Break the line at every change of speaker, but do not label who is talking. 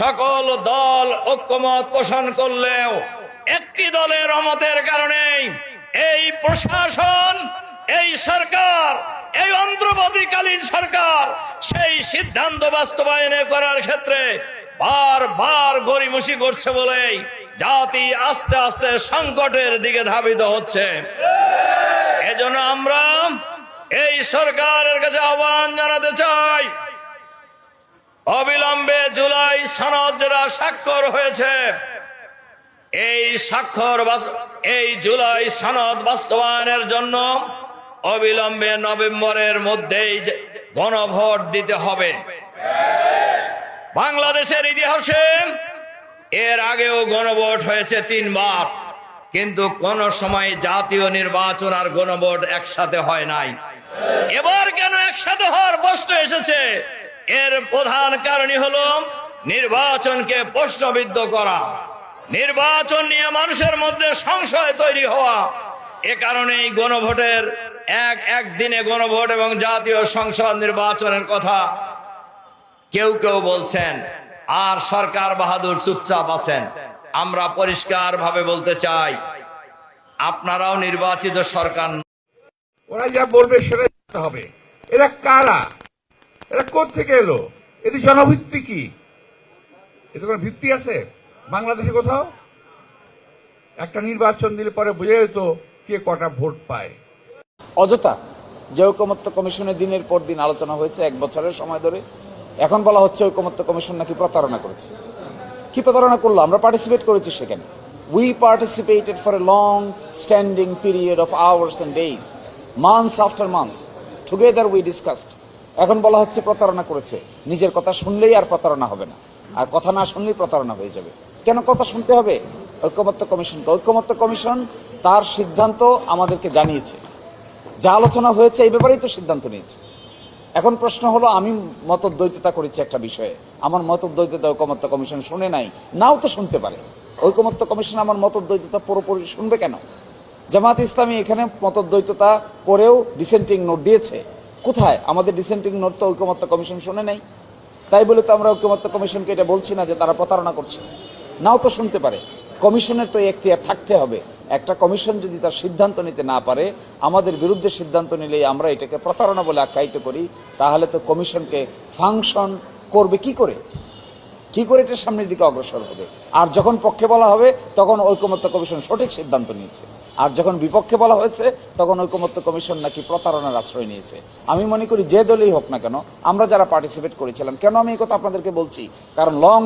সকল দল ঐক্যমত পোষণ করলেও একটি দলের অমতের কারণে এই প্রশাসন, এই সরকার, এই অন্তর্বর্তীকালীন সরকার সেই সিদ্ধান্ত বাস্তবায়ন করার ক্ষেত্রে বারবার গড়িমসি করছে বলেই জাতি আস্তে আস্তে সংকটের দিকে ধাবিত হচ্ছে। এজন্য আমরা এই সরকারের কাছে আহ্বান জানাতে চাই, অবিলম্বে জুলাই সনদ যেটা স্বাক্ষর হয়েছে, এই জুলাই সনদ বাস্তবায়নের জন্য অবিলম্বে নভেম্বরের মধ্যেই গণভোট দিতে হবে। বাংলাদেশের ইতিহাসে এর আগেও গণভোট হয়েছে 3 বার, কিন্তু কোন সময় জাতীয় নির্বাচন আর গণভোট একসাথে হয় নাই। এবার কেন একসাথে হওয়ার প্রশ্ন এসেছে? এর প্রধান কারণই হলো নির্বাচনকে প্রশ্নবিদ্ধ করা, নির্বাচন নিয়ে মানুষের মধ্যে সংশয় তৈরি হওয়া। এ কারণেই গণভোটের একদিনে গণভোট এবং জাতীয় সংসদ নির্বাচনের কথা কেউ কেউ বলছেন, আর সরকার বাহাদুর চুপচাপ আছেন। আমরা পরিষ্কার ভাবে বলতে চাই, আপনারাও নির্বাচিত সরকার।
ওরা যা বলবে সেটাই হবে। এরা কারা? এরা কোত্থেকে এলো? এটি জনভিত্তি কি? এতে কোনো ভিত্তি আছে বাংলাদেশে কোথাও? একটা নির্বাচন দিলে পরে বোঝা যেত কে কটা ভোট পায়।
অযথা যে ঐকমত্য কমিশনে দিনের পর দিন আলোচনা হয়েছে 1 বছরের সময় ধরে, এখন বলা হচ্ছে ঐকমত্য কমিশন নাকি প্রতারণা করেছে। কি প্রতারণা করলো? আমরা পার্টিসিপেট করেছি সেখানে। We participated for a long standing period of hours and days, months after months, together we discussed. এখন বলা হচ্ছে প্রতারণা করেছে। নিজের কথা শুনলেই আর প্রতারণা হবে না, আর কথা না শুনলেই প্রতারণা হয়ে যাবে। কেন কথা শুনতে হবে ঐকমত্য কমিশনকে? ঐকমত্য কমিশন তার সিদ্ধান্ত আমাদেরকে জানিয়েছে, যা আলোচনা হয়েছে এই ব্যাপারেই তো সিদ্ধান্ত নিয়েছে। এখন প্রশ্ন হলো, আমি মতদ্বৈততা করেছি একটা বিষয়ে, আমার মতদ্বৈততা ঐকমত্য কমিশন শুনে নাই, নাও তো শুনতে পারে। ঐকমত্য কমিশন আমার মতদ্বৈততা পুরোপুরি শুনবে কেন? জামায়াত ইসলামী এখানে মতদ্বৈততা করেও ডিসেন্টিং নোট দিয়েছে। কোথায়? আমাদের ডিসেন্টিং নোট তো ঐকমত্য কমিশন শুনে নাই। তাই বলে তো আমরা ঐকমত্য কমিশনকে এটা বলছি না যে তারা প্রতারণা করছে, নাও তো শুনতে পারে। কমিশনের তো এখতিয়ার থাকতে হবে। একটা কমিশন যদি তার সিদ্ধান্ত নিতে না পারে, আমাদের বিরুদ্ধে সিদ্ধান্ত নিলেই আমরা এটাকে প্রতারণা বলে আখ্যায়িত করি, তাহলে তো কমিশনকে ফাংশন করবে কি করে? কি করে এটা সামনের দিকে অগ্রসর হবে? আর যখন পক্ষে বলা হবে তখন ঐকমত্য কমিশন সঠিক সিদ্ধান্ত নিয়েছে, আর যখন বিপক্ষে বলা হয়েছে তখন ঐকমত্য কমিশন নাকি প্রতারণার আশ্রয় নিয়েছে। আমি মনে করি যে দলই হোক না কেন, আমরা যারা পার্টিসিপেট করেছিলাম, কেন আমি এই কথা আপনাদেরকে বলছি? কারণ লং